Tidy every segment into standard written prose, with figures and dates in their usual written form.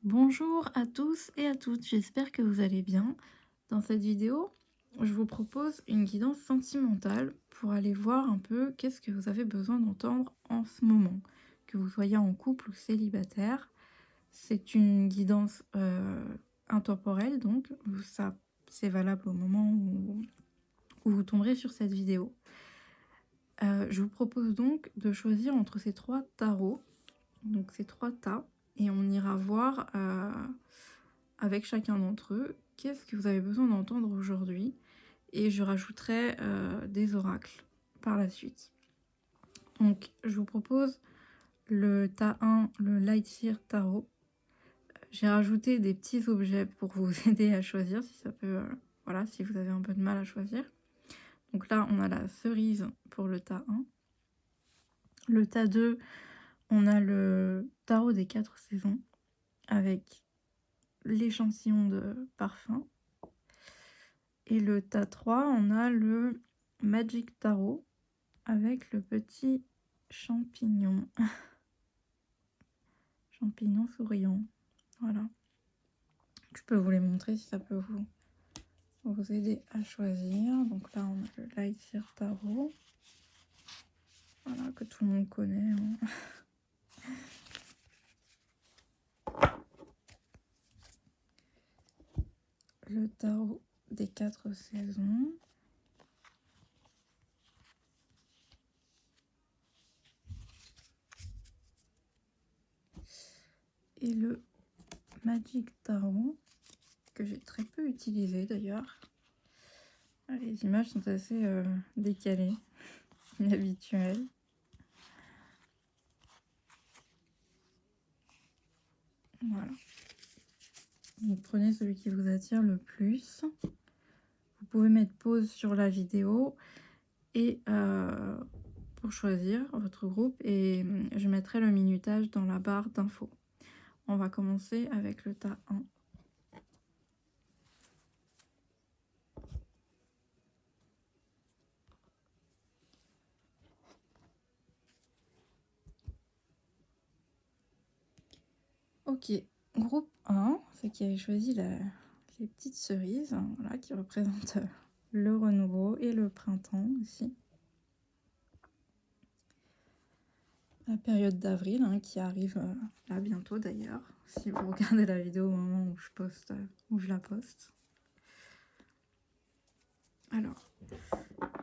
Bonjour à tous et à toutes, j'espère que vous allez bien. Dans cette vidéo, je vous propose une guidance sentimentale pour aller voir un peu qu'est-ce que vous avez besoin d'entendre en ce moment, que vous soyez en couple ou célibataire. C'est une guidance intemporelle, donc ça c'est valable au moment où vous tomberez sur cette vidéo. Je vous propose donc de choisir entre ces trois tarots, donc ces trois tas, et on ira voir avec chacun d'entre eux qu'est-ce que vous avez besoin d'entendre aujourd'hui, et je rajouterai des oracles par la suite. Donc je vous propose le tas 1, le Lightyear Tarot. J'ai rajouté des petits objets pour vous aider à choisir si ça peut, voilà, si vous avez un peu de mal à choisir. Donc là on a la cerise pour le tas 1. Le tas 2, on a le tarot des 4 saisons avec l'échantillon de parfum. Et le tas 3, on a le Magic Tarot avec le petit champignon. Champignon souriant. Voilà. Je peux vous les montrer si ça peut vous aider à choisir. Donc là, on a le Lightyear Tarot. Voilà, que tout le monde connaît, hein. Le tarot des 4 saisons. Et le Magic Tarot, que j'ai très peu utilisé d'ailleurs. Les images sont assez décalées, inhabituelles. Voilà. Donc prenez celui qui vous attire le plus. Vous pouvez mettre pause sur la vidéo et pour choisir votre groupe, et je mettrai le minutage dans la barre d'infos. On va commencer avec le tas 1. Ok, groupe 1, c'est qui avait choisi les petites cerises, hein, voilà, qui représentent le renouveau et le printemps aussi. La période d'avril, hein, qui arrive là bientôt d'ailleurs, si vous regardez la vidéo au moment où je la poste. Alors,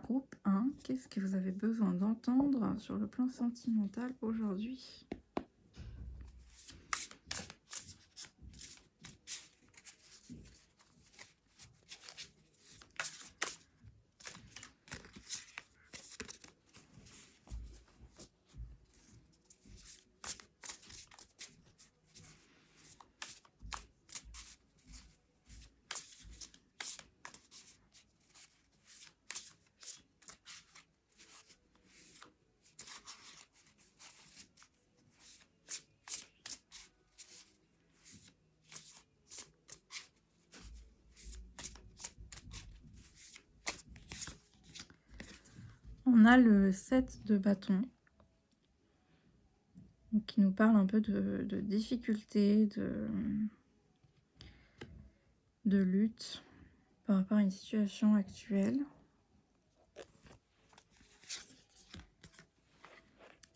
groupe 1, qu'est-ce que vous avez besoin d'entendre sur le plan sentimental aujourd'hui? On a le 7 de bâton, qui nous parle un peu de difficultés, de lutte par rapport à une situation actuelle.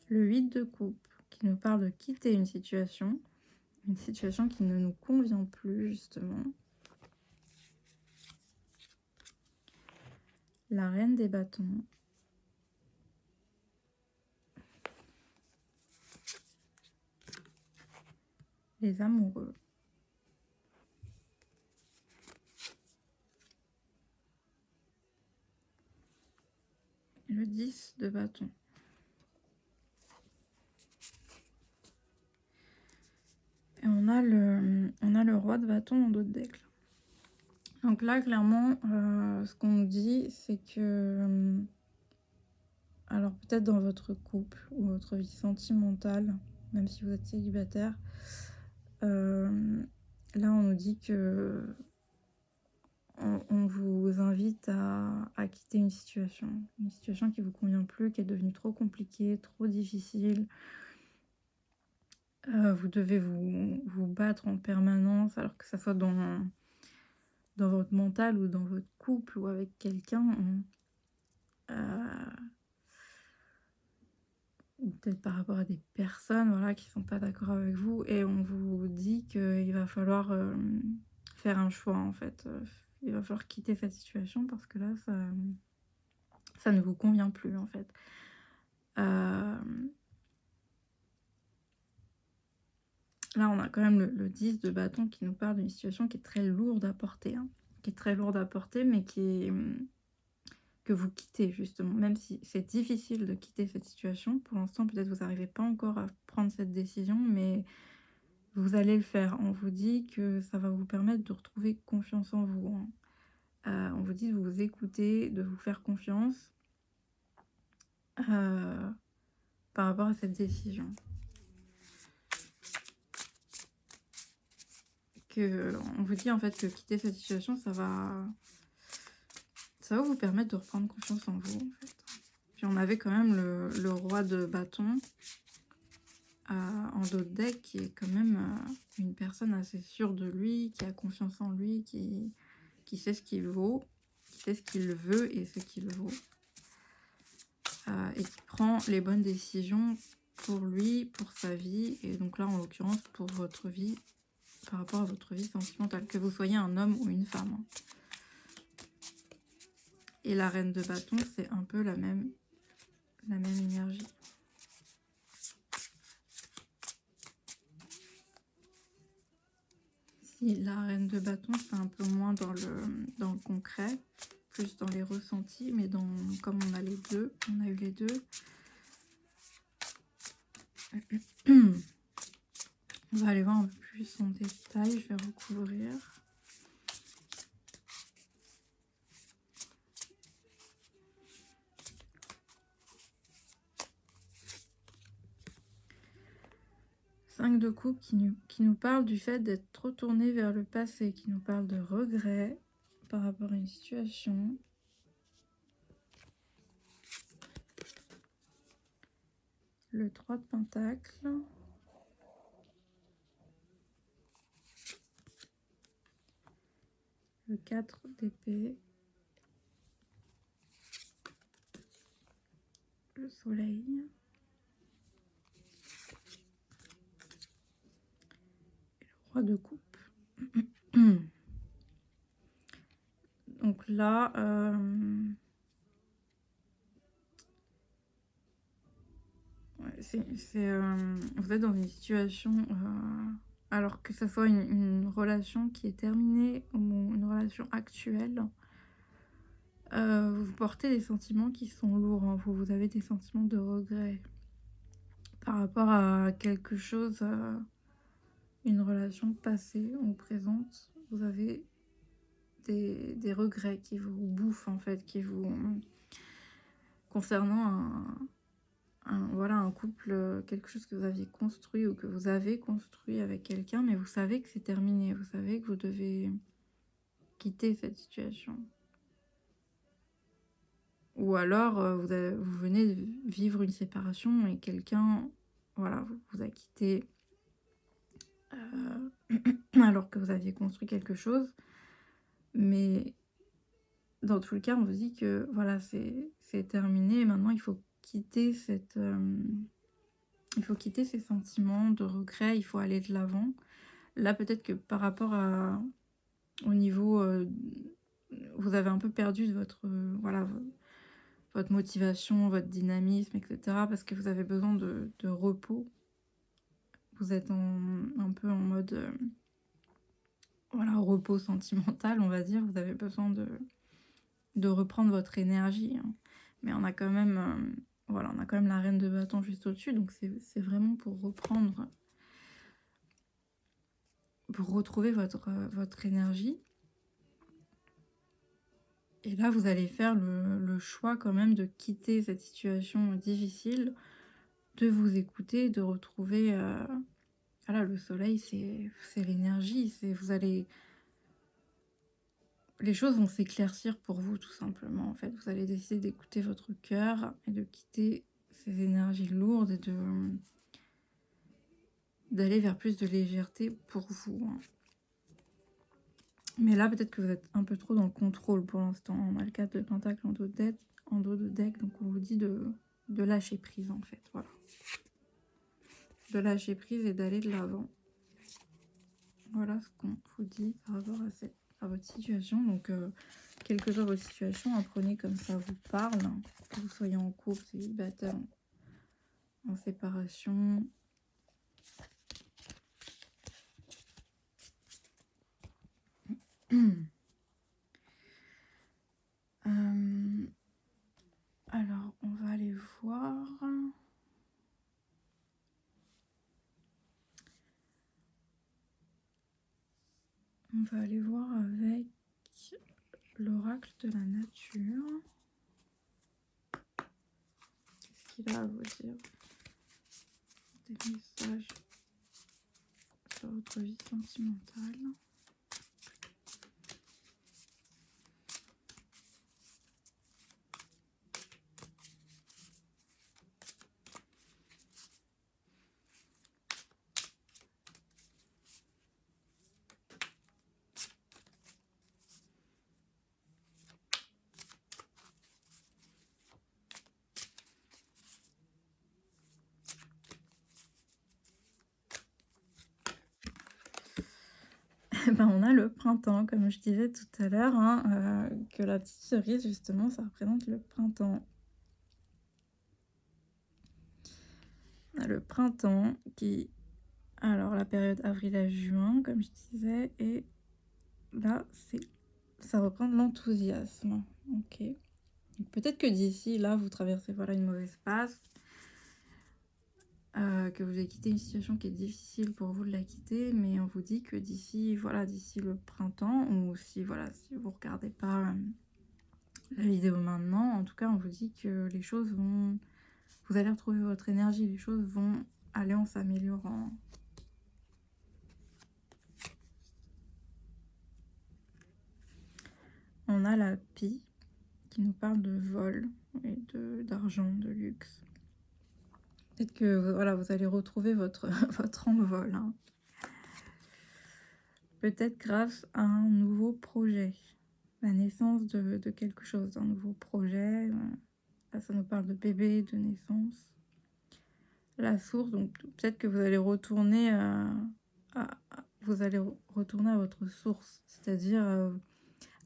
Le 8 de coupe, qui nous parle de quitter une situation qui ne nous convient plus, justement. La reine des bâtons. Les amoureux. Le 10 de bâton. Et on a le roi de bâton en dos de daigle. Donc là, clairement, ce qu'on nous dit, c'est que... alors peut-être dans votre couple ou votre vie sentimentale, même si vous êtes célibataire, là on nous dit que on vous invite à quitter une situation qui vous convient plus, qui est devenue trop compliquée, trop difficile. Vous devez vous battre en permanence alors que ça soit dans votre mental ou dans votre couple ou avec quelqu'un, ou peut-être par rapport à des personnes, voilà, qui sont pas d'accord avec vous et on vous dit qu'il va falloir, faire un choix, en fait, il va falloir quitter cette situation parce que là, ça ne vous convient plus, en fait. Hem, Là, on a quand même le 10 de bâton qui nous parle d'une situation qui est très lourde à porter, hein, qui est très lourde à porter, mais que vous quittez justement. Même si c'est difficile de quitter cette situation, pour l'instant, peut-être vous n'arrivez pas encore à prendre cette décision, mais vous allez le faire. On vous dit que ça va vous permettre de retrouver confiance en vous, hein. On vous dit de vous écouter, de vous faire confiance, heu, par rapport à cette décision. On vous dit en fait que quitter cette situation, ça va vous permettre de reprendre confiance en vous, en fait. Puis on avait quand même le roi de bâton, en dos de deck qui est quand même, une personne assez sûre de lui, qui a confiance en lui, qui sait ce qu'il vaut, qui sait ce qu'il veut et ce qu'il vaut, et qui prend les bonnes décisions pour lui, pour sa vie et donc là, en l'occurrence, pour votre vie, par rapport à votre vie sentimentale, que vous soyez un homme ou une femme, hein. Et la reine de bâton, c'est un peu la même énergie. Si la reine de bâton, c'est un peu moins dans le concret, plus dans les ressentis, mais comme on a les deux, on a eu les deux. On va aller voir un peu plus en détail, je vais recouvrir. Cinq de coupe qui nous parle du fait d'être trop tourné vers le passé, qui nous parle de regret par rapport à une situation. Le 3 de Pentacle. Le 4 d'épée. Le soleil. Et le roi de coupe. Donc là, vous êtes dans une situation, alors que ce soit une relation qui est terminée ou une relation actuelle, vous portez des sentiments qui sont lourds, hein. Vous avez des sentiments de regret par rapport à quelque chose, une relation passée ou présente. Vous avez des regrets qui vous bouffent, en fait, concernant voilà, un couple, quelque chose que vous aviez construit ou que vous avez construit avec quelqu'un, mais vous savez que c'est terminé. Vous savez que vous devez quitter cette situation. Ou alors, vous venez de vivre une séparation et quelqu'un, voilà, vous a quitté, alors que vous aviez construit quelque chose. Mais dans tous les cas, on vous dit que, voilà, c'est terminé et maintenant il faut quitter il faut quitter ces sentiments de regret, il faut aller de l'avant. Là, peut-être que par rapport au niveau, vous avez un peu perdu de voilà, votre motivation, votre dynamisme et cetera parce que vous avez besoin de repos. Vous êtes un peu en mode, voilà, repos sentimental, on va dire. Vous avez besoin de reprendre votre énergie, hein. Mais on a quand même, voilà, on a quand même la reine de bâton juste au-dessus, donc c'est vraiment pour reprendre, pour retrouver votre énergie. Et là, vous allez faire le choix quand même de quitter cette situation difficile, de vous écouter, de retrouver, voilà, le soleil, c'est l'énergie, les choses vont s'éclaircir pour vous tout simplement, en fait. Vous allez décider d'écouter votre cœur et de quitter ces énergies lourdes et d'aller vers plus de légèreté pour vous, hein. Mais là, peut-être que vous êtes un peu trop dans le contrôle pour l'instant. On a le 4 de pentacle en dos de deck, donc on vous dit de lâcher prise en fait, voilà. De lâcher prise et d'aller de l'avant. Voilà ce qu'on vous dit par rapport à votre situation. Donc, quelle que soit votre situation, apprenez comme ça vous parle, hein. Que vous soyez en couple, célibataire, en séparation. Alors, on va aller voir. On va aller voir avec l'oracle de la nature. Qu'est-ce qu'il a à vous dire? Des messages sur votre vie sentimentale. Ben, on a le printemps, comme je disais tout à l'heure, hein, que la petite cerise, justement, ça représente le printemps. On a le printemps qui... Alors, la période avril à juin, comme je disais, et là, ça reprend de l'enthousiasme. Ok. Peut-être que d'ici, là, vous traversez voilà, une mauvaise passe, que vous avez quitté une situation qui est difficile pour vous de la quitter, mais on vous dit que d'ici, voilà, d'ici le printemps, ou si, voilà, si vous regardez pas la vidéo maintenant, en tout cas, on vous dit que les choses vont... Vous allez retrouver votre énergie, les choses vont aller en s'améliorant. On a la pie qui nous parle de vol et d'argent, de luxe. Peut-être que voilà, vous allez retrouver votre, votre envol, hein. Peut-être grâce à un nouveau projet, la naissance de quelque chose, d'un nouveau projet. Là, ça nous parle de bébé, de naissance. La source, donc peut-être que vous allez retourner retourner à votre source, c'est-à-dire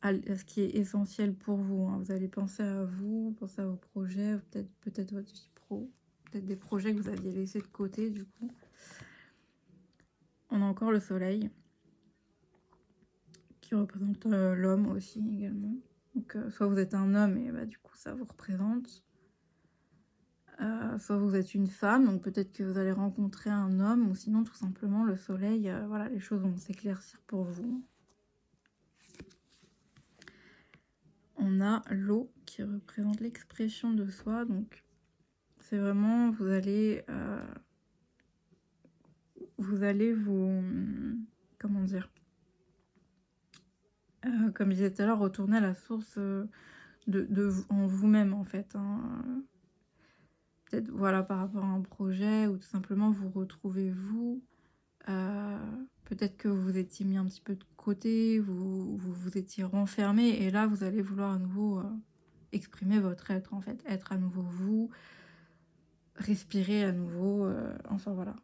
à ce qui est essentiel pour vous, hein. Vous allez penser à vous, penser à vos projets, peut-être votre vie pro, peut-être des projets que vous aviez laissés de côté du coup. On a encore le soleil qui représente l'homme aussi également. Donc soit vous êtes un homme et bah, du coup ça vous représente. Soit vous êtes une femme, donc peut-être que vous allez rencontrer un homme, ou sinon tout simplement le soleil, voilà, les choses vont s'éclaircir pour vous. On a l'eau qui représente l'expression de soi, donc c'est vraiment, vous allez vous, comment dire, comme je disais tout à l'heure, retourner à la source en vous-même en fait, hein. Peut-être voilà par rapport à un projet, ou tout simplement vous retrouvez vous. Peut-être que vous étiez mis un petit peu de côté, vous étiez renfermé, et là vous allez vouloir à nouveau exprimer votre être en fait, être à nouveau vous, respirer à nouveau, enfin voilà.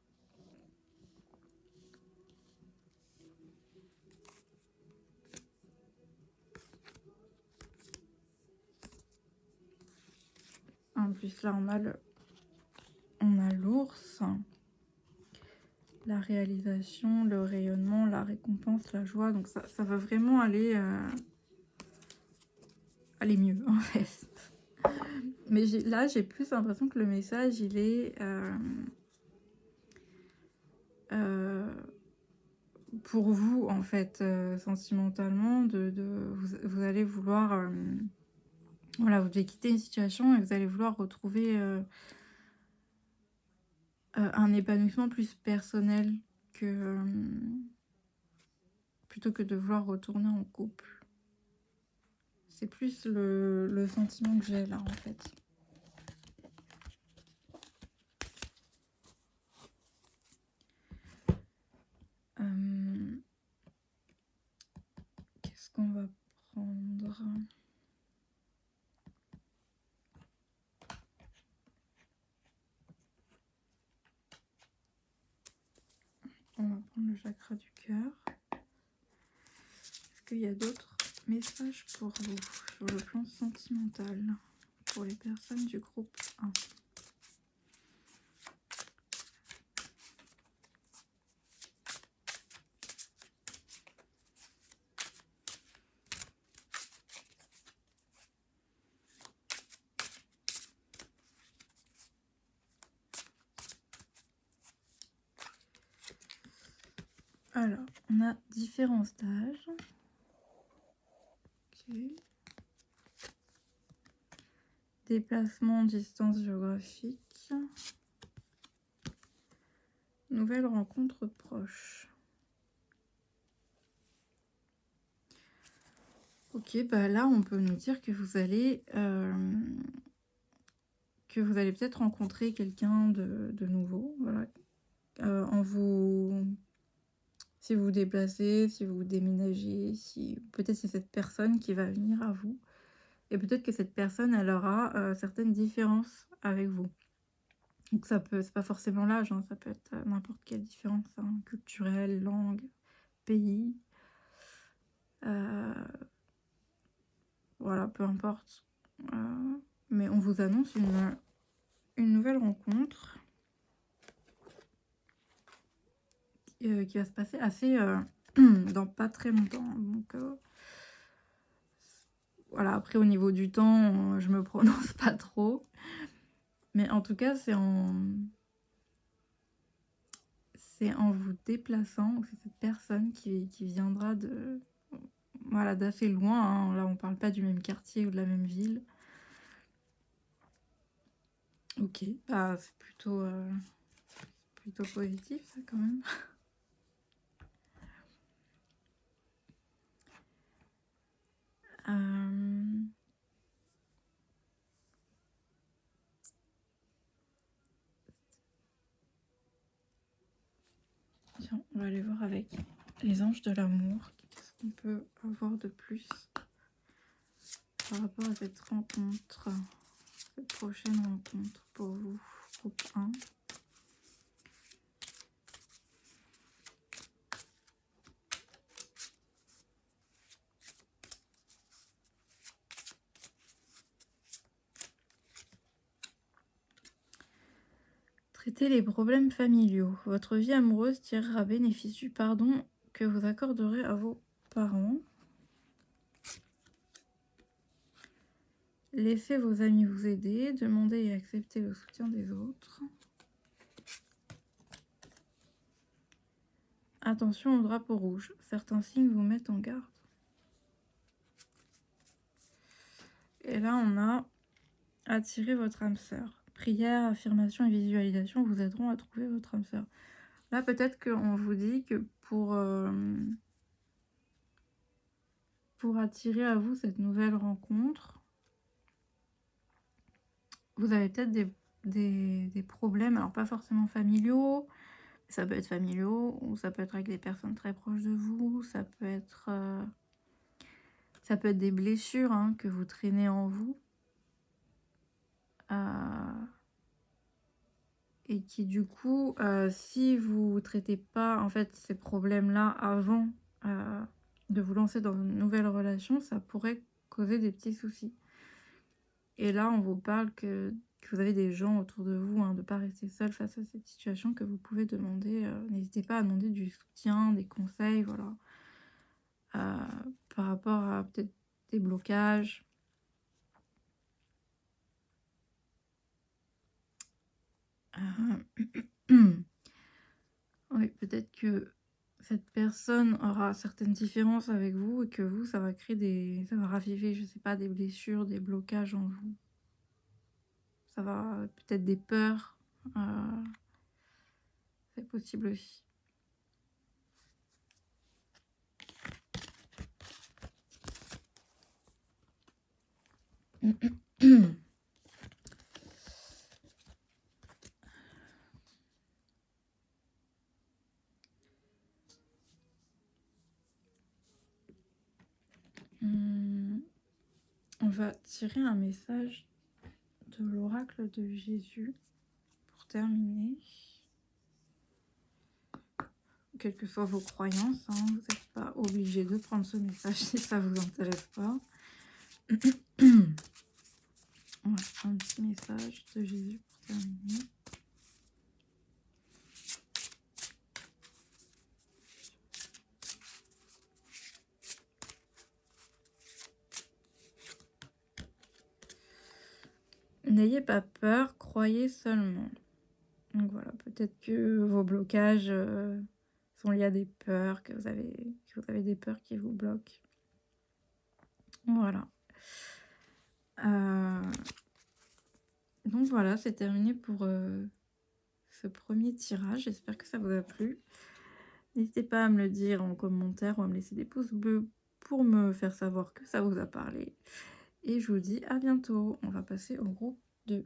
En plus là on a l'ours, la réalisation, le rayonnement, la récompense, la joie, donc ça va vraiment aller mieux en fait. Mais là j'ai plus l'impression que le message il est pour vous en fait, sentimentalement, vous allez vouloir voilà, vous devez quitter une situation et vous allez vouloir retrouver un épanouissement plus personnel que plutôt que de vouloir retourner en couple. C'est plus le sentiment que j'ai là en fait. qu'on va prendre? On va prendre le chakra du cœur. Est-ce qu'il y a d'autres messages pour vous sur le plan sentimental pour les personnes du groupe 1? Alors, on a différents stages. Ok. Déplacement, distance géographique. Nouvelle rencontre proche. Ok, bah là, on peut nous dire que vous allez peut-être rencontrer quelqu'un de nouveau. Voilà. Si vous vous déplacez, si vous déménagez, si peut-être c'est cette personne qui va venir à vous. Et peut-être que cette personne, elle aura certaines différences avec vous. Donc c'est pas forcément l'âge, hein, ça peut être n'importe quelle différence, hein, culturelle, langue, pays. Voilà, peu importe. Mais on vous annonce une nouvelle rencontre qui va se passer assez dans pas très longtemps. Donc voilà, après au niveau du temps, je me prononce pas trop. Mais en tout cas, c'est en vous déplaçant, ou c'est cette personne qui viendra voilà, d'assez loin, hein. Là, on parle pas du même quartier ou de la même ville. Ok, bah, c'est plutôt positif, ça, quand même. Tiens, on va aller voir avec les anges de l'amour. Qu'est-ce qu'on peut avoir de plus par rapport à cette rencontre, cette prochaine rencontre pour vous, groupe 1. Traitez les problèmes familiaux. Votre vie amoureuse tirera bénéfice du pardon que vous accorderez à vos parents. Laissez vos amis vous aider. Demandez et acceptez le soutien des autres. Attention au drapeau rouge. Certains signes vous mettent en garde. Et là, on a attiré votre âme sœur. Prière, affirmation et visualisation vous aideront à trouver votre âme sœur. Là, peut-être qu'on vous dit que pour attirer à vous cette nouvelle rencontre, vous avez peut-être des problèmes, alors pas forcément familiaux, ça peut être familiaux, ou ça peut être avec des personnes très proches de vous, ça peut être des blessures, hein, que vous traînez en vous. Et qui du coup, si vous ne traitez pas en fait ces problèmes-là avant de vous lancer dans une nouvelle relation, ça pourrait causer des petits soucis. Et là, on vous parle que vous avez des gens autour de vous, hein, de ne pas rester seul face à cette situation, que vous pouvez demander, n'hésitez pas à demander du soutien, des conseils, voilà, par rapport à peut-être des blocages. Oui, peut-être que cette personne aura certaines différences avec vous et que vous, ça va raviver, je sais pas, des blessures, des blocages en vous. Ça va peut-être des peurs. C'est possible aussi. Hum, on va tirer un message de l'oracle de Jésus pour terminer. Quelles que soient vos croyances, hein, vous n'êtes pas obligé de prendre ce message si ça vous intéresse pas. Voilà, un petit message de Jésus pour terminer. N'ayez pas peur, croyez seulement. Donc voilà, peut-être que vos blocages sont liés à des peurs, que vous avez des peurs qui vous bloquent. Voilà. Donc voilà, c'est terminé pour ce premier tirage. J'espère que ça vous a plu. N'hésitez pas à me le dire en commentaire ou à me laisser des pouces bleus pour me faire savoir que ça vous a parlé. Et je vous dis à bientôt. On va passer au groupe 2.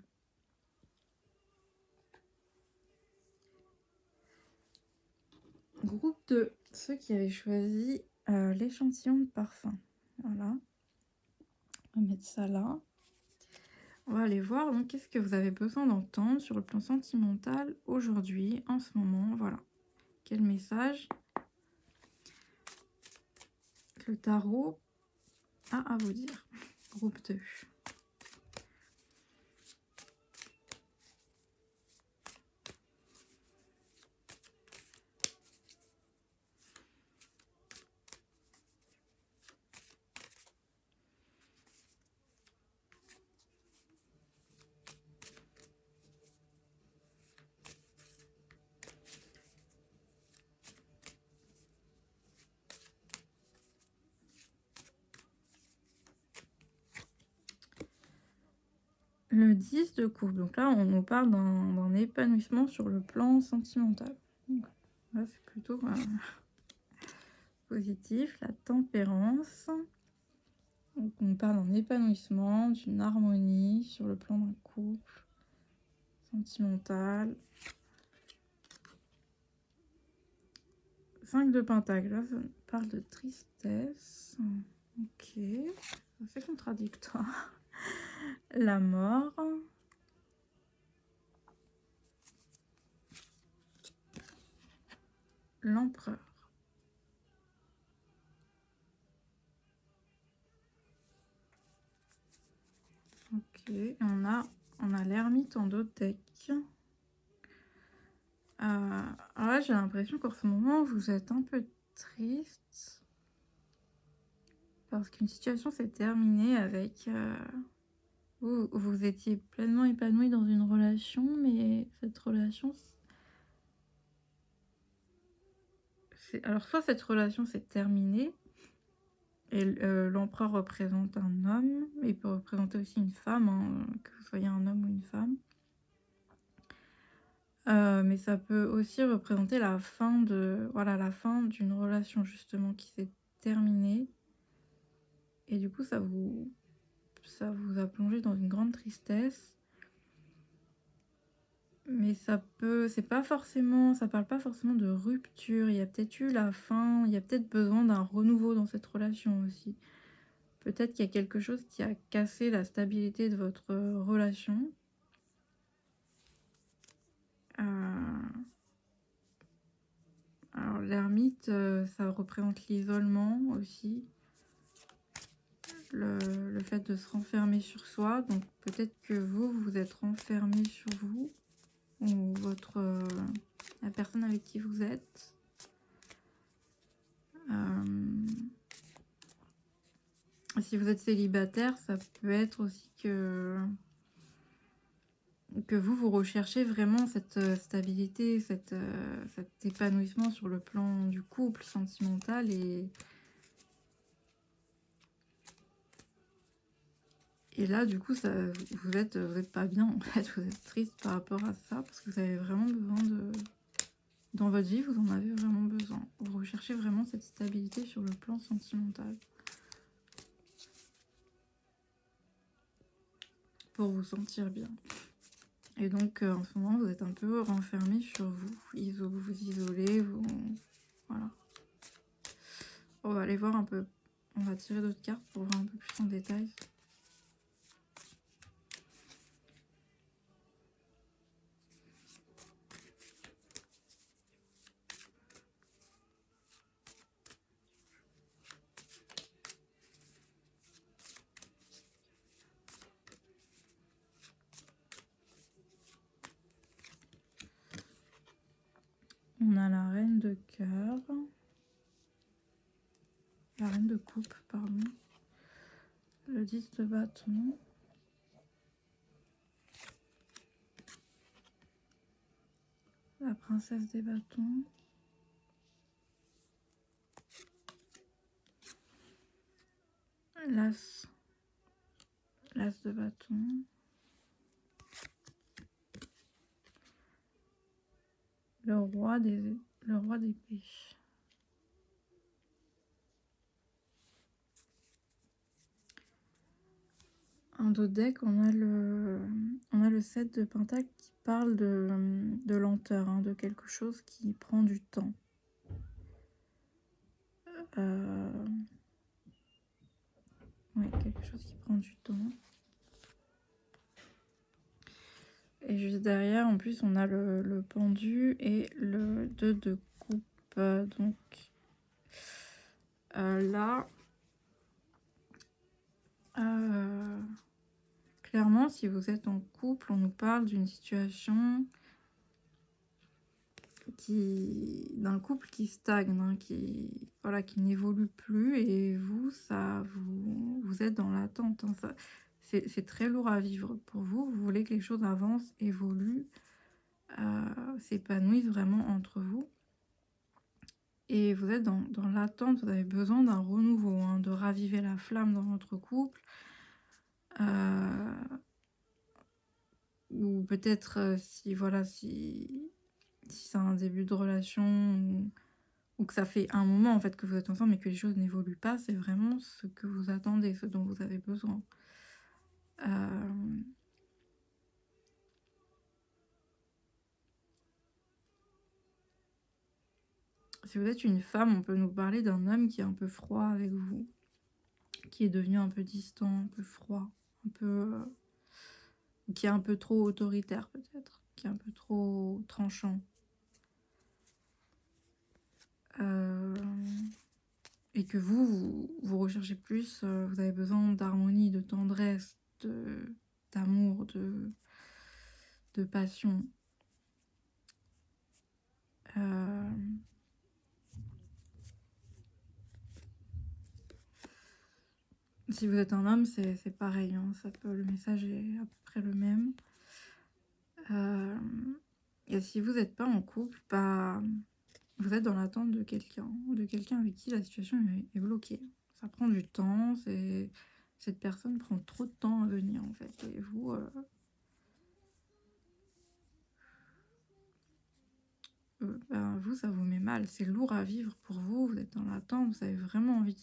Groupe 2, ceux qui avaient choisi l'échantillon de parfum. Voilà. On va mettre ça là. On va aller voir donc qu'est-ce que vous avez besoin d'entendre sur le plan sentimental aujourd'hui, en ce moment. Voilà. Quel message le tarot a à vous dire. Groupe 2. Le 10 de coupe. Donc là, on nous parle d'un épanouissement sur le plan sentimental. Donc, là, c'est plutôt positif. La tempérance. Donc, on parle d'un épanouissement, d'une harmonie sur le plan d'un couple sentimental. 5 de pentacle. Là, ça parle de tristesse. Ok. C'est contradictoire. La mort. L'empereur. Ok, et on a l'ermite en dos de deck. Alors là, j'ai l'impression qu'en ce moment, vous êtes un peu triste. Parce qu'une situation s'est terminée avec... vous étiez pleinement épanoui dans une relation, mais cette relation... Alors, soit cette relation s'est terminée, et l'empereur représente un homme, mais il peut représenter aussi une femme, hein, que vous soyez un homme ou une femme. Mais ça peut aussi représenter la fin la fin d'une relation justement qui s'est terminée. Et du coup, ça vous a plongé dans une grande tristesse. Mais c'est pas forcément, ça parle pas forcément de rupture. Il y a peut-être eu la fin, il y a peut-être besoin d'un renouveau dans cette relation aussi. Peut-être qu'il y a quelque chose qui a cassé la stabilité de votre relation. Alors l'ermite, ça représente l'isolement aussi. Le fait de se renfermer sur soi. Donc peut-être que vous êtes renfermé sur vous. Ou la personne avec qui vous êtes. Si vous êtes célibataire, ça peut être aussi que vous recherchez vraiment cette stabilité, cet épanouissement sur le plan du couple sentimental. Et là, du coup, vous êtes pas bien, en fait. Vous êtes triste par rapport à ça, parce que vous avez vraiment besoin de... Dans votre vie, vous en avez vraiment besoin. Vous recherchez vraiment cette stabilité sur le plan sentimental. Pour vous sentir bien. Et donc, en ce moment, vous êtes un peu renfermé sur vous. Vous vous isolez, voilà. On va aller voir un peu. On On va tirer d'autres cartes pour voir un peu plus en détail. On a la reine de cœur. La reine de coupe, pardon. Le 10 de bâton. La princesse des bâtons. L'as. L'as de bâton. Le roi d'épée. En dos de deck, on a le 7 de pentacle qui parle de lenteur, hein, de quelque chose qui prend du temps. Oui, quelque chose qui prend du temps. Et juste derrière, en plus, on a le pendu et le 2 de coupe. Donc là, clairement, si vous êtes en couple, on nous parle d'une situation d'un couple qui stagne, hein, qui n'évolue plus, et vous êtes dans l'attente, hein, c'est très lourd à vivre pour vous. Vous voulez que les choses avancent, évoluent, s'épanouissent vraiment entre vous, et vous êtes dans l'attente. Vous avez besoin d'un renouveau, hein, de raviver la flamme dans votre couple, ou peut-être si c'est un début de relation, ou que ça fait un moment en fait que vous êtes ensemble mais que les choses n'évoluent pas, c'est vraiment ce que vous attendez, ce dont vous avez besoin. Si vous êtes une femme, on peut nous parler d'un homme qui est un peu froid avec vous, qui est devenu un peu distant, un peu froid, un peu qui est un peu trop autoritaire peut-être, qui est un peu trop tranchant. Et que vous recherchez plus, vous avez besoin d'harmonie, de tendresse, d'amour, de passion. Si vous êtes un homme, c'est pareil, hein, le message est à peu près le même. Et si vous n'êtes pas en couple, bah, vous êtes dans l'attente de quelqu'un avec qui la situation est bloquée. Ça prend du temps, cette personne prend trop de temps à venir en fait. Et vous, vous, ça vous met mal. C'est lourd à vivre pour vous. Vous êtes dans l'attente, vous avez vraiment envie de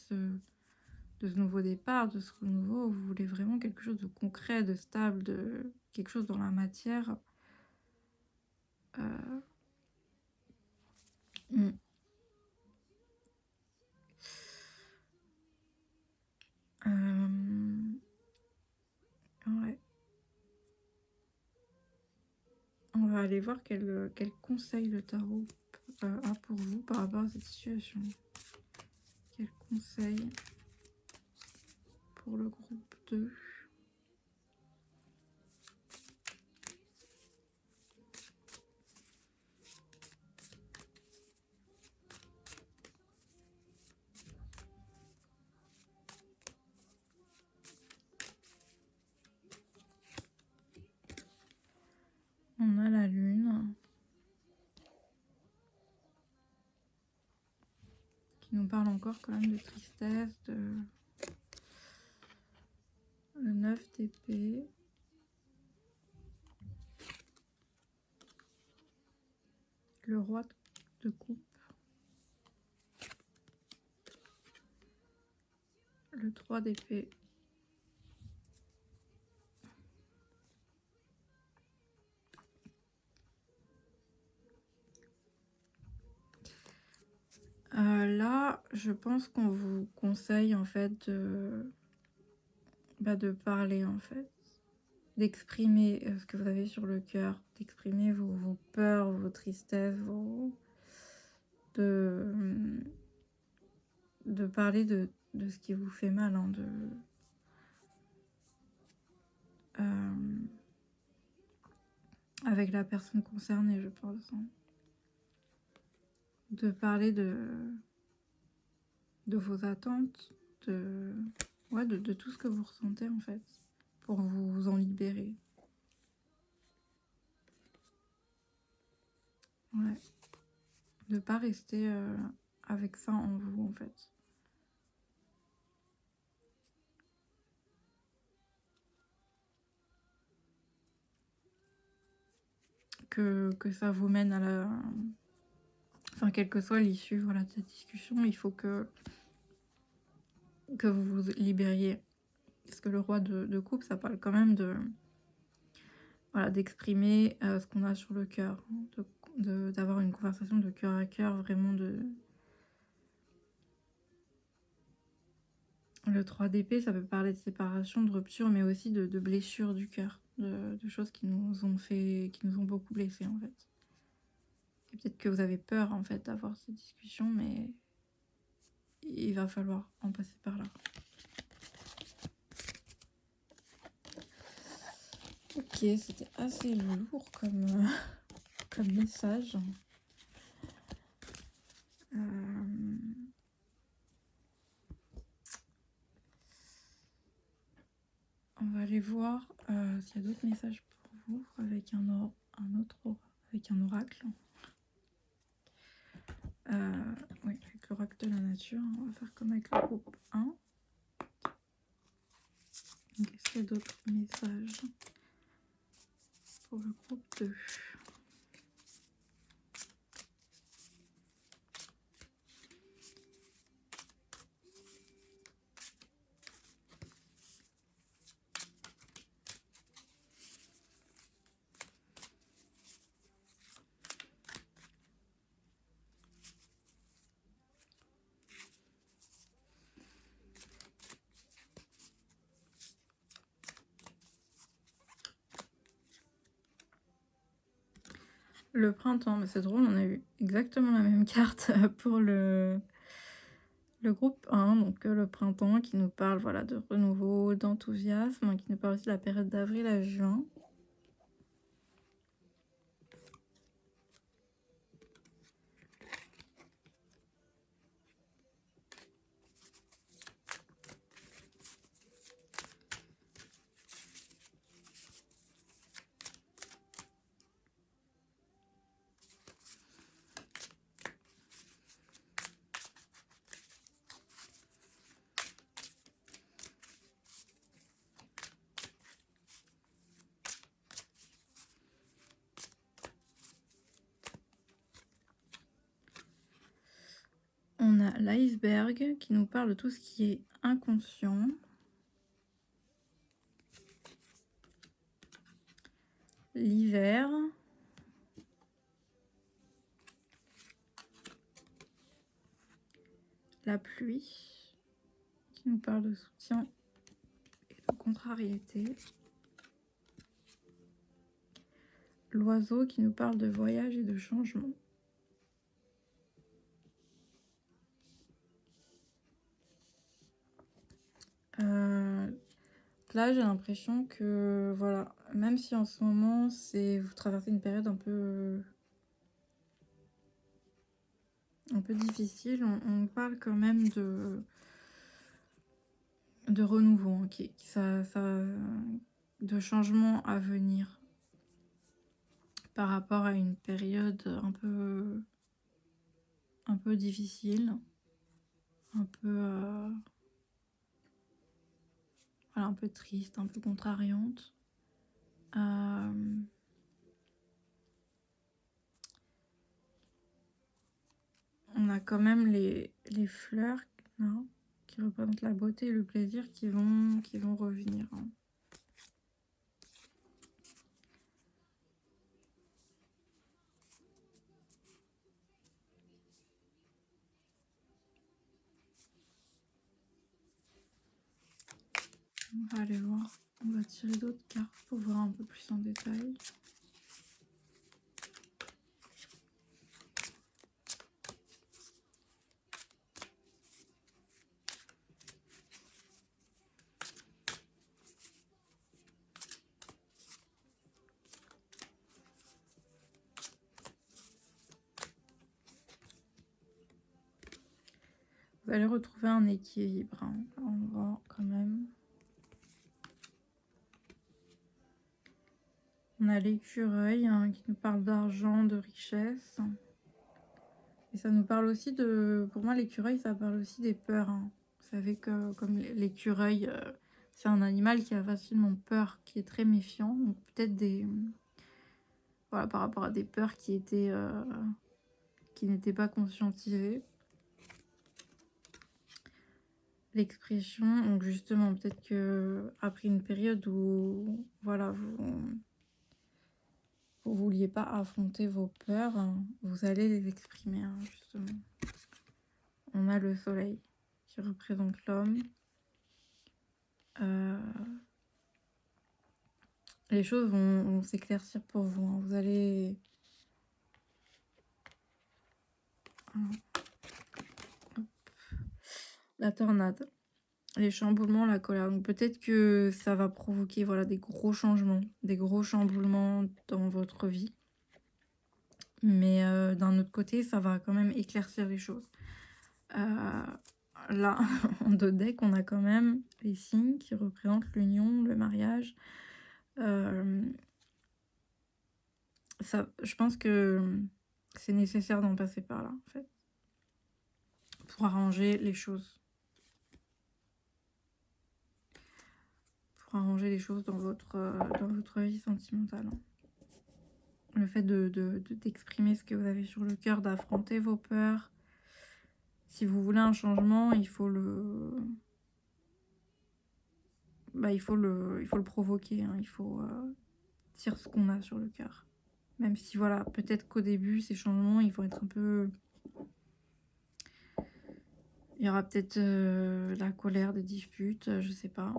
ce nouveau départ, de ce renouveau. Vous voulez vraiment quelque chose de concret, de stable, de quelque chose dans la matière. Ouais. On va aller voir quel conseil le tarot a pour vous par rapport à cette situation. Quel conseil pour le groupe 2? On a la lune qui nous parle encore quand même de tristesse, le 9 d'épée. Le roi de coupe. Le 3 d'épée. Là, je pense qu'on vous conseille en fait de parler en fait, d'exprimer ce que vous avez sur le cœur, d'exprimer vos peurs, vos tristesses, de, de parler de ce qui vous fait mal, hein, euh, avec la personne concernée, je pense, hein. De parler de vos attentes, de tout ce que vous ressentez en fait, pour vous en libérer. Ouais. De pas rester avec ça en vous en fait. Que ça vous mène à la... Enfin, quelle que soit l'issue, voilà, de cette discussion, il faut que vous vous libériez. Parce que le roi de coupe, ça parle quand même voilà, d'exprimer ce qu'on a sur le cœur, d'avoir une conversation de cœur à cœur, vraiment Le 3 d'épée, ça peut parler de séparation, de rupture, mais aussi de blessures du cœur, de choses qui nous ont beaucoup blessés en fait. Et peut-être que vous avez peur en fait d'avoir ces discussions, mais il va falloir en passer par là. Ok, c'était assez lourd comme message. On va aller voir s'il y a d'autres messages pour vous avec avec un oracle. Oui, avec l'oracle de la nature. On va faire comme avec le groupe 1. Est-ce qu'il y a d'autres messages pour le groupe 2? Le printemps, mais c'est drôle, on a eu exactement la même carte pour le groupe 1, donc le printemps qui nous parle voilà, de renouveau, d'enthousiasme, qui nous parle aussi de la période d'avril à juin. On a l'iceberg qui nous parle de tout ce qui est inconscient. L'hiver. La pluie qui nous parle de soutien et de contrariété. L'oiseau qui nous parle de voyage et de changement. Là, j'ai l'impression que, voilà, même si en ce moment, vous traversez une période un peu difficile, on parle quand même de renouveau, hein, de changement à venir par rapport à une période un peu difficile, un peu voilà, un peu triste, un peu contrariante. On a quand même les fleurs là, qui représentent la beauté et le plaisir qui vont revenir, hein. On va aller voir. On va tirer d'autres cartes pour voir un peu plus en détail. Vous allez retrouver un équilibre, hein. On voit quand même. On a l'écureuil, hein, qui nous parle d'argent, de richesse. Et ça nous parle aussi de... Pour moi, l'écureuil, ça parle aussi des peurs, hein. Vous savez que comme l'écureuil, c'est un animal qui a facilement peur, qui est très méfiant. Donc peut-être des... Voilà, par rapport à des peurs qui étaient... qui n'étaient pas conscientisées. L'expression, donc justement, peut-être que après une période où... Voilà, vous vouliez pas affronter vos peurs, hein, vous allez les exprimer, hein, justement. On a le soleil qui représente l'homme. Les choses vont s'éclaircir pour vous, hein. Vous allez... La tornade, les chamboulements, la colère. Donc peut-être que ça va provoquer, voilà, des gros changements, des gros chamboulements dans votre vie. Mais d'un autre côté, ça va quand même éclaircir les choses. Là, en deux decks, on a quand même les signes qui représentent l'union, le mariage. Ça, je pense que c'est nécessaire d'en passer par là, en fait, pour arranger les choses. Pour arranger les choses dans votre vie sentimentale. Le fait d'exprimer ce que vous avez sur le cœur, d'affronter vos peurs. Si vous voulez un changement, il faut le... il faut le provoquer, hein. Il faut dire ce qu'on a sur le cœur. Même si, voilà, peut-être qu'au début, ces changements, ils vont être un peu... Il y aura peut-être la colère, des disputes, je sais pas.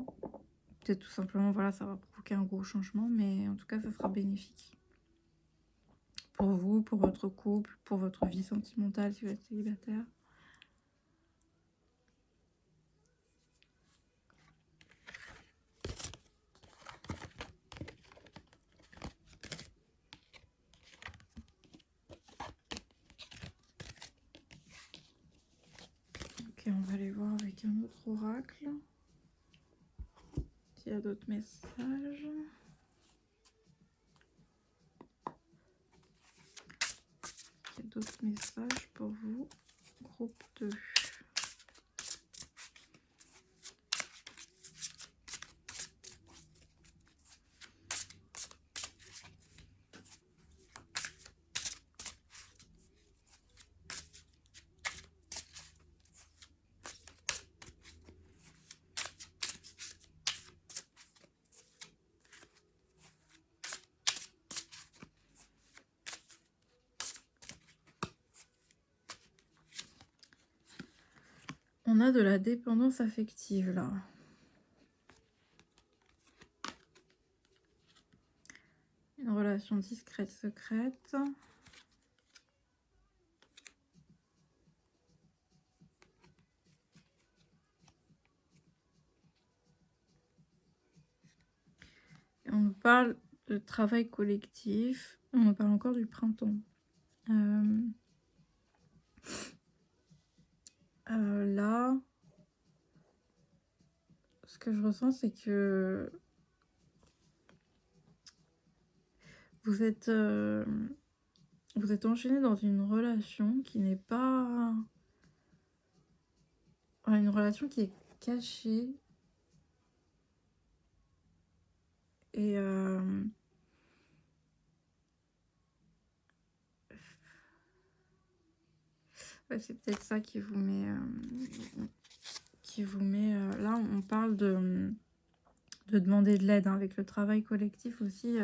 Peut-être tout simplement, voilà, ça va provoquer un gros changement, mais en tout cas, ça sera bénéfique. Pour vous, pour votre couple, pour votre vie sentimentale, si vous êtes célibataire. Ok, on va aller voir avec un autre oracle. S'il y a d'autres messages. Il y a d'autres messages pour vous. Groupe 2. On a de la dépendance affective là. Une relation discrète, secrète. Et on nous parle de travail collectif. On nous parle encore du printemps. Là, ce que je ressens, c'est que vous êtes enchaîné dans une relation qui n'est pas... Voilà, une relation qui est cachée. Et ouais, c'est peut-être ça qui vous met... là, on parle de demander de l'aide, hein, avec le travail collectif aussi.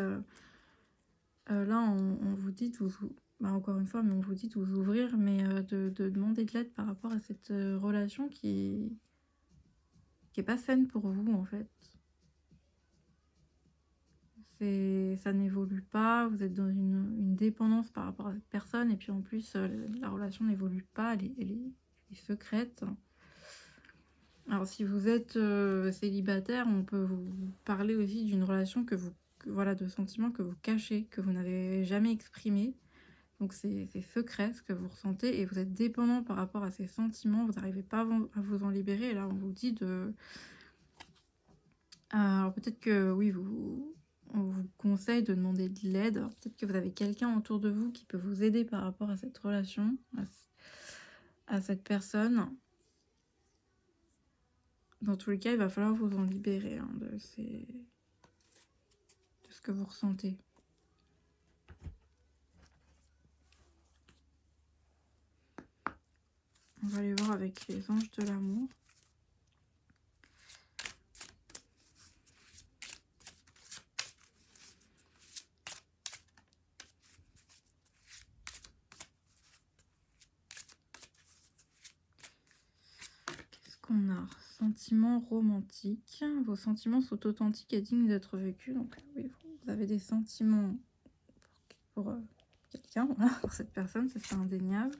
Là, on vous dit de vous... encore une fois, mais on vous dit de vous ouvrir, mais de demander de l'aide par rapport à cette relation qui qui est pas saine pour vous, en fait. Ça n'évolue pas, vous êtes dans une dépendance par rapport à cette personne et puis en plus, la relation n'évolue pas, elle est secrète. Alors si vous êtes, célibataire, on peut vous parler aussi d'une relation voilà, de sentiments que vous cachez, que vous n'avez jamais exprimés. Donc c'est secret ce que vous ressentez et vous êtes dépendant par rapport à ces sentiments, vous n'arrivez pas à vous en libérer et là on vous dit de alors peut-être que oui, on vous conseille de demander de l'aide. Alors peut-être que vous avez quelqu'un autour de vous qui peut vous aider par rapport à cette relation, à cette personne. Dans tous les cas, il va falloir vous en libérer, hein, de ce que vous ressentez. On va aller voir avec les anges de l'amour. Qu'est-ce qu'on a? Sentiments romantiques. Vos sentiments sont authentiques et dignes d'être vécus. Donc oui, vous avez des sentiments pour quelqu'un, voilà, pour cette personne, ça c'est indéniable.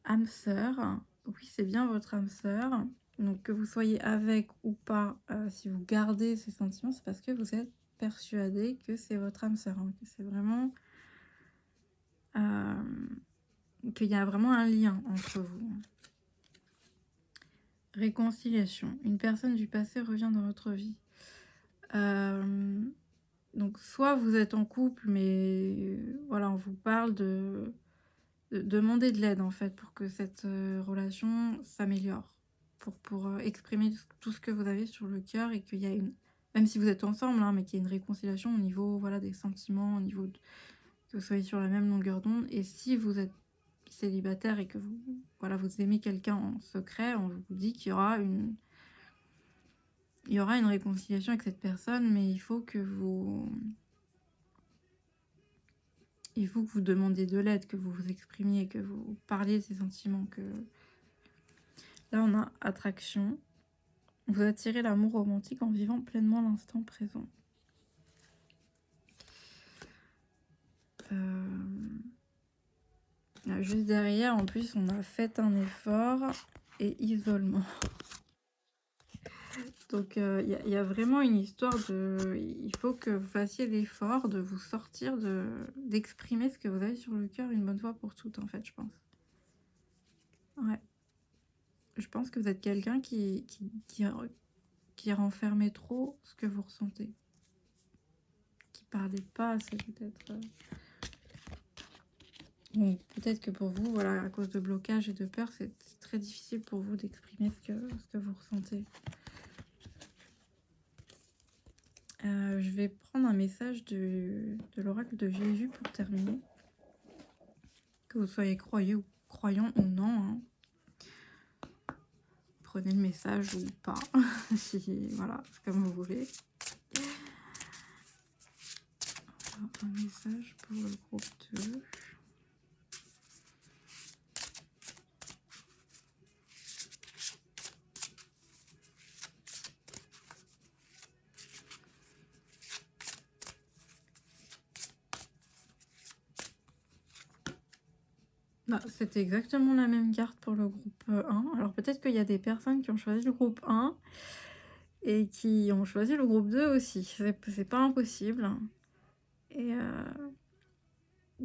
Âme sœur. Oui, c'est bien votre âme sœur. Donc que vous soyez avec ou pas, si vous gardez ces sentiments, c'est parce que vous êtes persuadé que c'est votre âme sœur, hein, que c'est vraiment... qu'il y a vraiment un lien entre vous. Réconciliation. Une personne du passé revient dans votre vie. Donc soit vous êtes en couple, mais voilà, on vous parle de demander de l'aide en fait pour que cette relation s'améliore, pour exprimer tout ce que vous avez sur le cœur et qu'il y a une... Même si vous êtes ensemble, hein, mais qu'il y ait une réconciliation au niveau voilà, des sentiments, au niveau que vous soyez sur la même longueur d'onde. Et si vous êtes célibataire et que voilà, vous aimez quelqu'un en secret, on vous dit qu'il y aura une réconciliation avec cette personne, mais il faut que vous demandiez de l'aide, que vous vous exprimiez, que vous parliez de ces sentiments. Là, on a attraction. Vous attirez l'amour romantique en vivant pleinement l'instant présent. Juste derrière, en plus, on a fait un effort et isolement. Donc, il y a vraiment une histoire de... Il faut que vous fassiez l'effort de vous sortir, d'exprimer ce que vous avez sur le cœur une bonne fois pour toutes, en fait, je pense. Ouais. Je pense que vous êtes quelqu'un qui renfermait trop ce que vous ressentez. Qui parlait pas assez, peut-être. Bon, peut-être que pour vous, voilà, à cause de blocage et de peur, c'est très difficile pour vous d'exprimer ce que vous ressentez. Je vais prendre un message de l'oracle de Jésus pour terminer. Que vous soyez croyant ou non, hein. Prenez le message ou pas. Voilà, c'est comme vous voulez. Un message pour le groupe 2. Bah, c'était exactement la même carte pour le groupe 1. Alors peut-être qu'il y a des personnes qui ont choisi le groupe 1 et qui ont choisi le groupe 2 aussi. C'est pas impossible. Et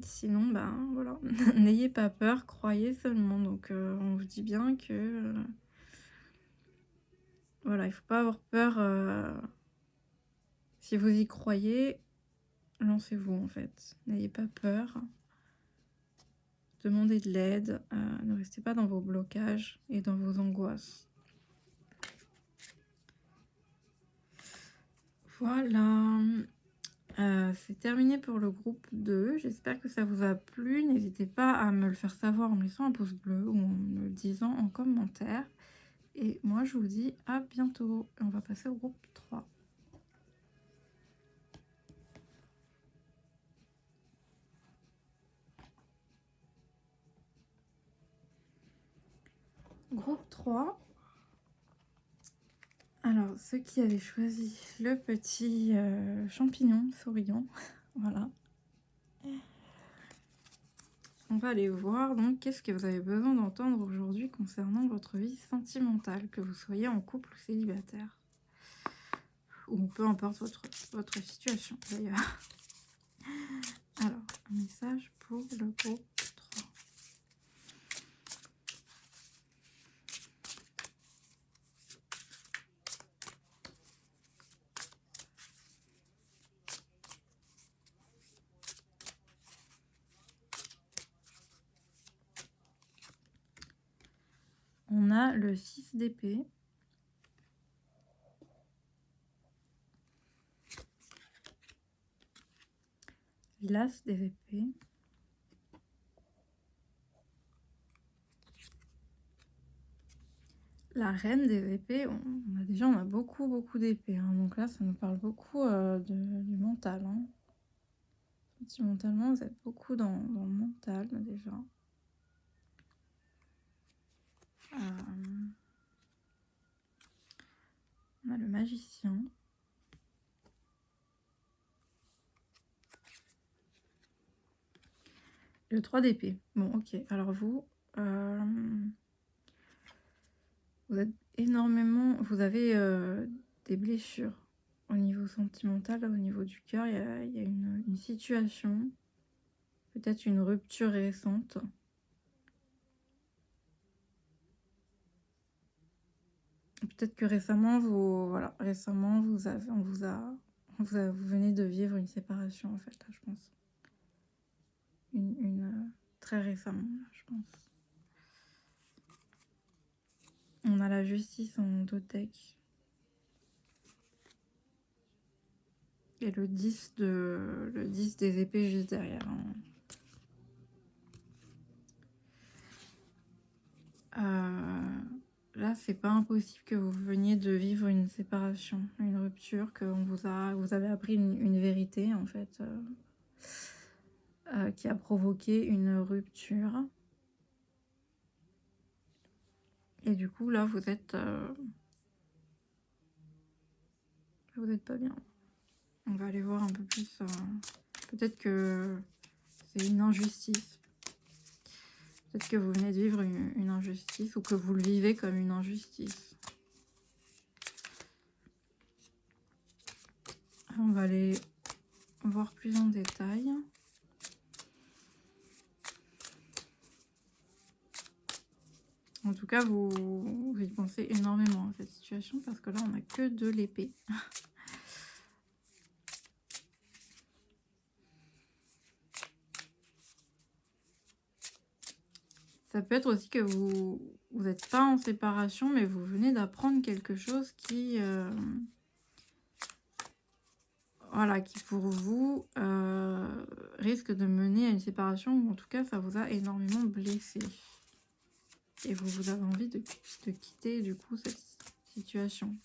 sinon, ben voilà, n'ayez pas peur, croyez seulement. Donc on vous dit bien que voilà, il faut pas avoir peur. Si vous y croyez, lancez-vous en fait. N'ayez pas peur. Demandez de l'aide. Ne restez pas dans vos blocages et dans vos angoisses. Voilà. C'est terminé pour le groupe 2. J'espère que ça vous a plu. N'hésitez pas à me le faire savoir en me laissant un pouce bleu ou en me le disant en commentaire. Et moi, je vous dis à bientôt. On va passer au groupe 3. Groupe 3. Alors, ceux qui avaient choisi le petit champignon souriant, voilà. On va aller voir donc qu'est-ce que vous avez besoin d'entendre aujourd'hui concernant votre vie sentimentale, que vous soyez en couple ou célibataire, ou peu importe votre situation d'ailleurs. Alors, un message pour le groupe 3. On a le 6 d'épée. L'as des épées. La reine des épées, on a beaucoup d'épées, hein, donc là ça nous parle beaucoup du mental. Hein. Sentimentalement, vous êtes beaucoup dans le mental déjà. On a le magicien. Le 3 d'épée. Bon, ok. Alors vous êtes énormément... Vous avez des blessures au niveau sentimental, au niveau du cœur. Il y a une situation, peut-être une rupture récente. Peut-être que récemment, vous venez de vivre une séparation, en fait, là, je pense. Très récemment, là, je pense. On a la justice en dos deck. Et le 10 des épées juste derrière. Là, c'est pas impossible que vous veniez de vivre une séparation, une rupture, que vous avez appris une vérité, en fait, qui a provoqué une rupture. Et du coup, là, vous êtes pas bien. On va aller voir un peu plus. Peut-être que c'est une injustice. Peut-être que vous venez de vivre une injustice ou que vous le vivez comme une injustice. On va aller voir plus en détail. En tout cas, vous y pensez énormément à cette situation parce que là, on n'a que de l'épée. Ça peut être aussi que vous n'êtes pas en séparation, mais vous venez d'apprendre quelque chose qui... voilà, qui pour vous risque de mener à une séparation, ou en tout cas, ça vous a énormément blessé. Et vous avez envie de quitter, du coup, cette situation.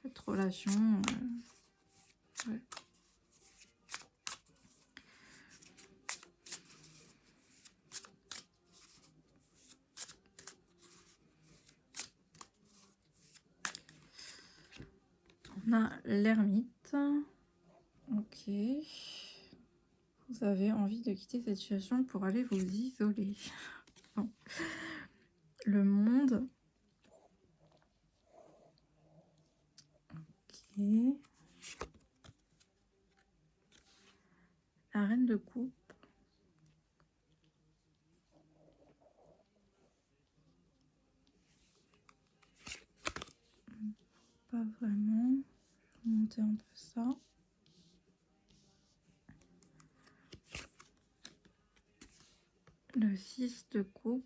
Cette relation. Ouais. On a l'ermite. Ok. Vous avez envie de quitter cette situation pour aller vous isoler. Bon. Le monde. Ok. La reine de coupe. Pas vraiment. Je vais monter un peu ça. Le 6 de coupe.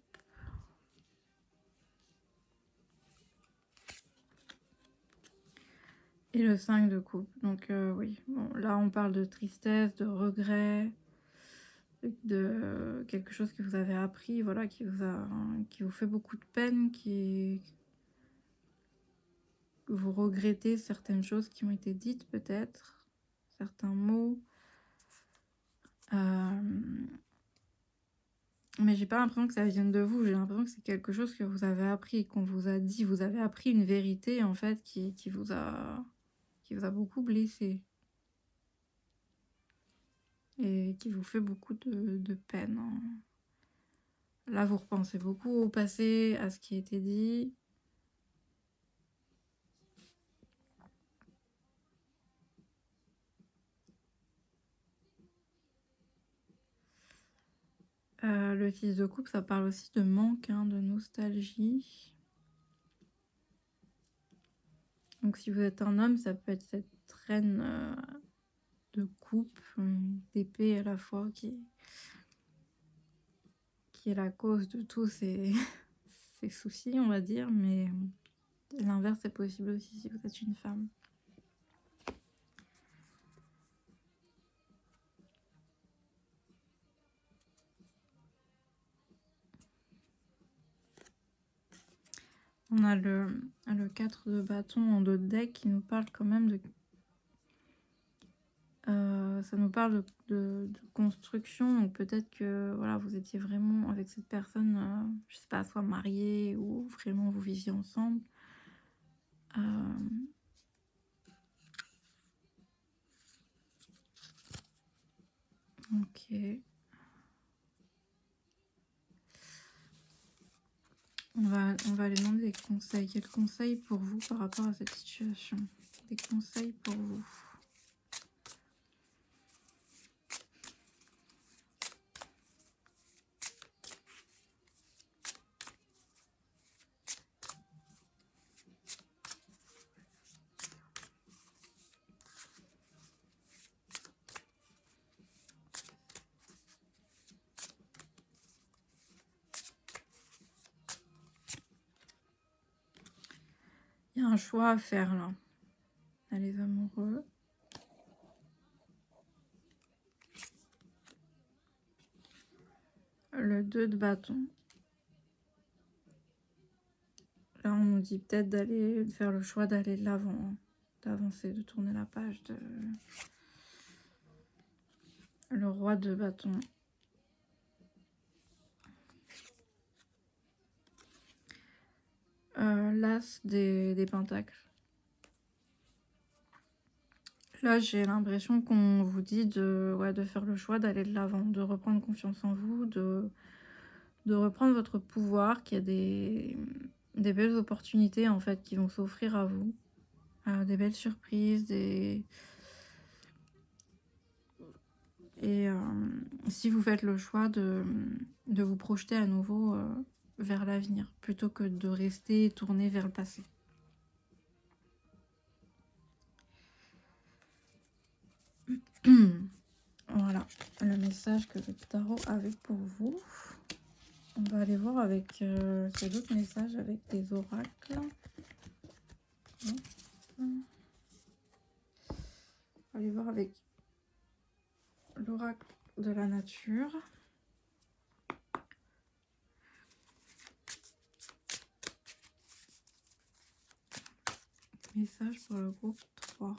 Et le 5 de coupe. Donc oui, bon, là on parle de tristesse, de regret, de quelque chose que vous avez appris, voilà, qui vous fait beaucoup de peine, que vous regrettez certaines choses qui ont été dites peut-être, certains mots. Mais j'ai pas l'impression que ça vienne de vous, j'ai l'impression que c'est quelque chose que vous avez appris, qu'on vous a dit. Vous avez appris une vérité, en fait, qui vous a beaucoup blessé et qui vous fait beaucoup de peine, hein. Là, vous repensez beaucoup au passé, à ce qui a été dit. Le 6 de coupe, ça parle aussi de manque, hein, de nostalgie. Donc si vous êtes un homme, ça peut être cette reine de coupe, d'épée à la fois, qui est la cause de tous ces, ces soucis, on va dire. Mais l'inverse est possible aussi si vous êtes une femme. On a le 4 de bâton en dos de deck qui nous parle quand même de... ça nous parle de construction, donc peut-être que voilà, vous étiez vraiment avec cette personne, je sais pas, soit mariée ou vraiment vous viviez ensemble. Ok. On va aller demander des conseils. Quels conseils pour vous par rapport à cette situation? Des conseils pour vous. Il y a un choix à faire là. Les amoureux. Le 2 de bâton. Là, on nous dit peut-être d'aller faire le choix d'aller de l'avant, hein, d'avancer, de tourner la page. Le roi de bâton. L'as des pentacles. Là, j'ai l'impression qu'on vous dit de faire le choix d'aller de l'avant, de reprendre confiance en vous, de reprendre votre pouvoir, qu'il y a des belles opportunités en fait qui vont s'offrir à vous, des belles surprises, et si vous faites le choix de vous projeter à nouveau vers l'avenir, plutôt que de rester tourné vers le passé. Voilà le message que le tarot avait pour vous. On va aller voir avec ces autres messages avec des oracles. On va aller voir avec l'oracle de la nature. Message pour le groupe 3.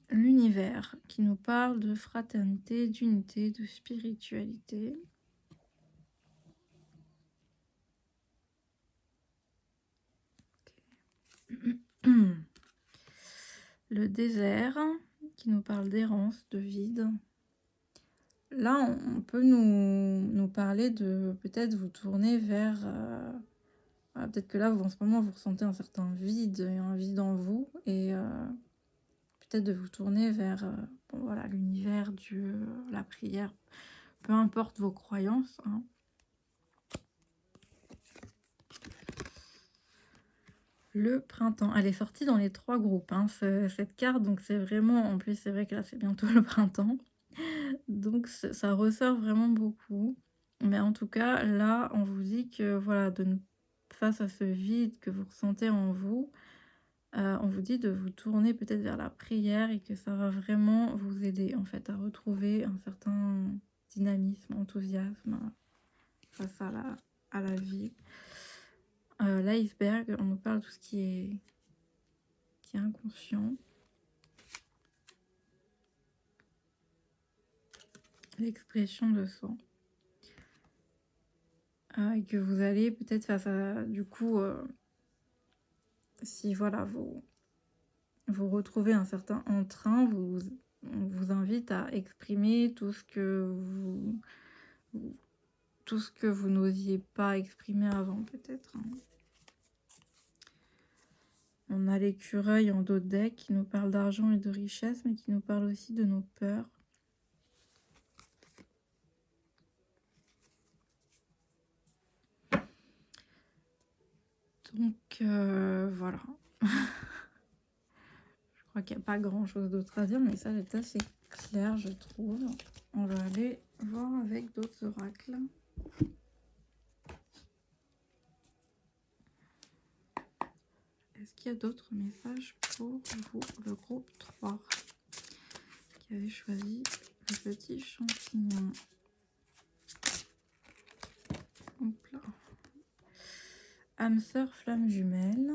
L'univers qui nous parle de fraternité, d'unité, de spiritualité. Okay. Le désert qui nous parle d'errance, de vide. Là, on peut nous parler de peut-être vous tourner vers... peut-être que là, en ce moment, vous ressentez un certain vide, un vide en vous, et peut-être de vous tourner vers bon, voilà, l'univers, Dieu, la prière, peu importe vos croyances, hein. Le printemps, elle est sortie dans les 3 groupes, hein, cette carte, donc c'est vraiment, en plus c'est vrai que là c'est bientôt le printemps, donc ça ressort vraiment beaucoup. Mais en tout cas, là, on vous dit que voilà, face à ce vide que vous ressentez en vous, on vous dit de vous tourner peut-être vers la prière et que ça va vraiment vous aider en fait à retrouver un certain dynamisme, enthousiasme face à la vie. L'iceberg, on nous parle de tout ce qui est inconscient. L'expression de soi. Et que vous allez peut-être face à, du coup, si voilà, vous retrouvez un certain entrain, on vous invite à exprimer tout ce que vous n'osiez pas exprimer avant, peut-être, hein. On a l'écureuil en dos de deck qui nous parle d'argent et de richesse, mais qui nous parle aussi de nos peurs. Donc, voilà. Je crois qu'il n'y a pas grand-chose d'autre à dire, mais ça, c'est assez clair, je trouve. On va aller voir avec d'autres oracles. Est-ce qu'il y a d'autres messages pour vous, le groupe 3, qui avait choisi le petit champignon? Hop là. Âme sœur, flamme jumelle.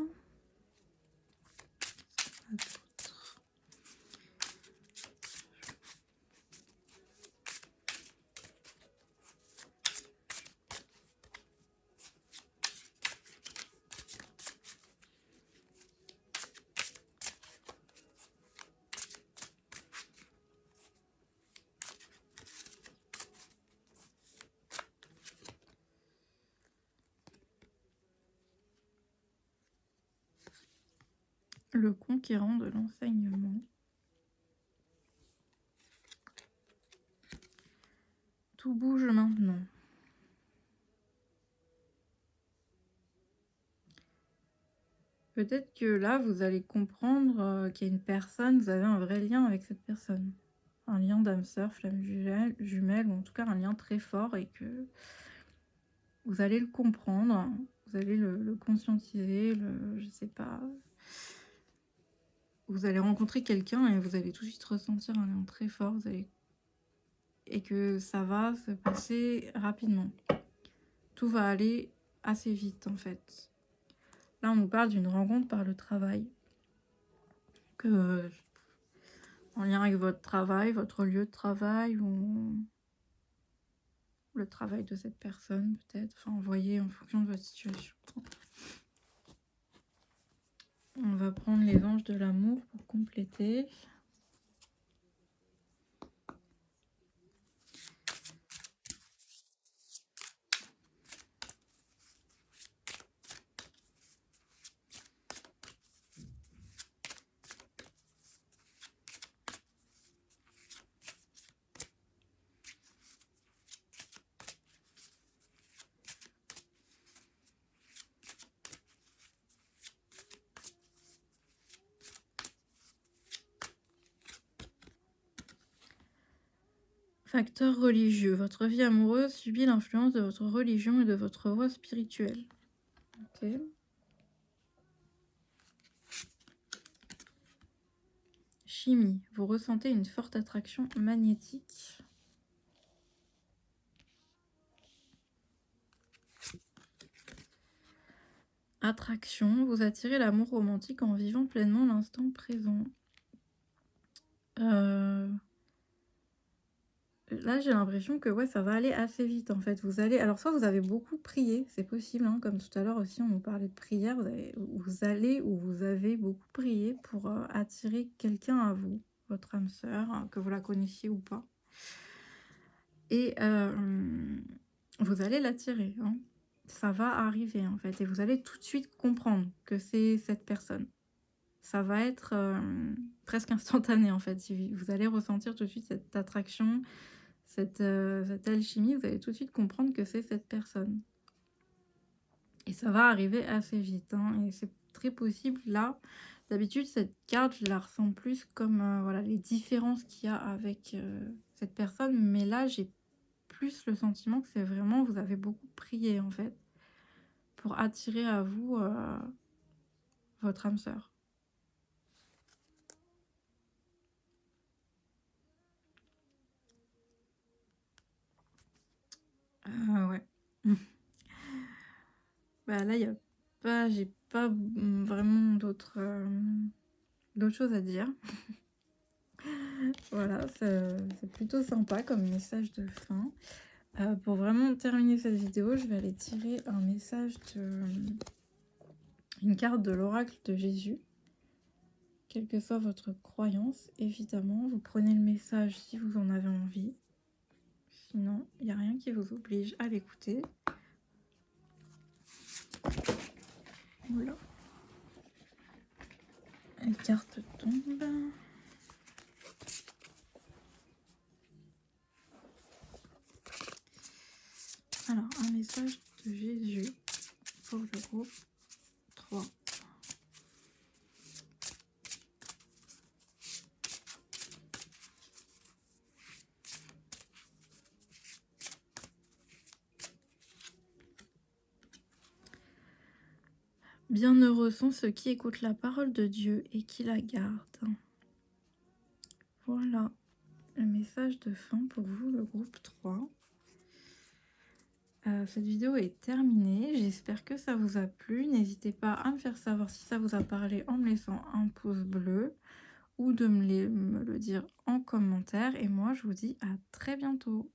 Le conquérant de l'enseignement. Tout bouge maintenant. Peut-être que là, vous allez comprendre qu'il y a une personne, vous avez un vrai lien avec cette personne. Un lien d'âme sœur, flamme jumelle, ou en tout cas un lien très fort, et que vous allez le comprendre, vous allez le conscientiser, je sais pas. Vous allez rencontrer quelqu'un et vous allez tout de suite ressentir un lien très fort, et que ça va se passer rapidement. Tout va aller assez vite en fait. Là, on nous parle d'une rencontre par le travail. En lien avec votre travail, votre lieu de travail, ou le travail de cette personne peut-être. Enfin, vous voyez, en fonction de votre situation. On va prendre les anges de l'amour pour compléter. Facteur religieux. Votre vie amoureuse subit l'influence de votre religion et de votre voie spirituelle. Ok. Chimie. Vous ressentez une forte attraction magnétique. Attraction. Vous attirez l'amour romantique en vivant pleinement l'instant présent. Là, j'ai l'impression que ouais, ça va aller assez vite en fait. Vous allez, alors soit vous avez beaucoup prié, c'est possible, hein, comme tout à l'heure aussi on nous parlait de prière, vous avez beaucoup prié pour attirer quelqu'un à vous, votre âme sœur, hein, que vous la connaissiez ou pas. Et vous allez l'attirer, hein. Ça va arriver en fait, et vous allez tout de suite comprendre que c'est cette personne. Ça va être presque instantané en fait. Vous allez ressentir tout de suite cette attraction, cette alchimie, vous allez tout de suite comprendre que c'est cette personne. Et ça va arriver assez vite, hein, et c'est très possible là. D'habitude, cette carte, je la ressens plus comme voilà, les différences qu'il y a avec cette personne, mais là, j'ai plus le sentiment que c'est vraiment, vous avez beaucoup prié en fait, pour attirer à vous votre âme sœur. Ouais. Bah là, il y a pas vraiment d'autres choses à dire. Voilà, c'est plutôt sympa comme message de fin. Pour vraiment terminer cette vidéo, je vais aller tirer un message une carte de l'oracle de Jésus. Quelle que soit votre croyance, évidemment, vous prenez le message si vous en avez envie. Sinon, il n'y a rien qui vous oblige à l'écouter. Voilà. Les cartes tombent. Alors, un message de Jésus pour le groupe 3. Bienheureux sont ceux qui écoutent la parole de Dieu et qui la gardent. Voilà le message de fin pour vous, le groupe 3. Cette vidéo est terminée. J'espère que ça vous a plu. N'hésitez pas à me faire savoir si ça vous a parlé en me laissant un pouce bleu ou de me le dire en commentaire. Et moi, je vous dis à très bientôt.